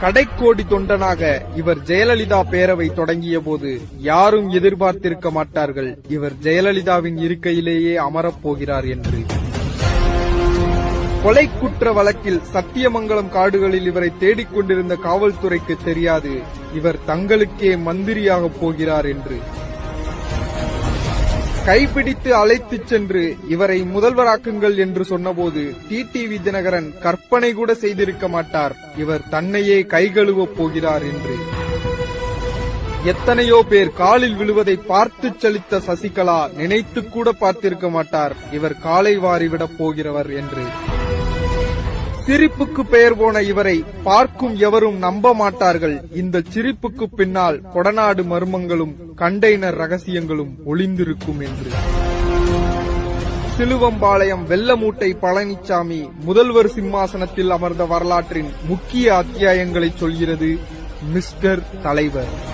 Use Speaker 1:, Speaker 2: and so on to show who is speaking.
Speaker 1: கடைக்கோடி தொண்டனாக இவர் ஜெயலலிதா பேரவை தொடங்கிய போது யாரும் எதிர்பார்த்திருக்க மாட்டார்கள் இவர் ஜெயலலிதாவின் இருக்கையிலேயே அமரப்போகிறார் என்று. கொலை குற்ற வழக்கில் சத்தியமங்கலம் காடுகளில் இவரை தேடிக்கொண்டிருந்த காவல்துறைக்கு தெரியாது இவர் தங்களுக்கே மந்திரியாக போகிறார் என்று. கைப்பிடித்து அழைத்துச் சென்று இவரை முதல்வராக்குங்கள் என்று சொன்னபோது டிடிவி தினகரன் கற்பனை கூட செய்திருக்க மாட்டார் இவர் தன்னையே கைகழுவப் போகிறார் என்று. எத்தனையோ பேர் காலில் விழுவதை பார்த்து சலித்த சசிகலா நினைத்து கூட பார்த்திருக்க மாட்டார் இவர் காலை வாரிவிடப் போகிறவர் என்று. சிரிப்புக்கு பெயர் போன இவரை பார்க்கும் எவரும் நம்ப மாட்டார்கள் இந்த சிரிப்புக்கு பின்னால் கொடநாடு மர்மங்களும் கண்டெய்னர் ரகசியங்களும் ஒளிந்திருக்கும் என்று. சிலுவம்பாளையம் வெள்ளமூட்டை பழனிசாமி முதல்வர் சிம்மாசனத்தில் அமர்ந்த வரலாற்றின் முக்கிய அத்தியாயங்களை சொல்கிறது மிஸ்டர் தலைவர்.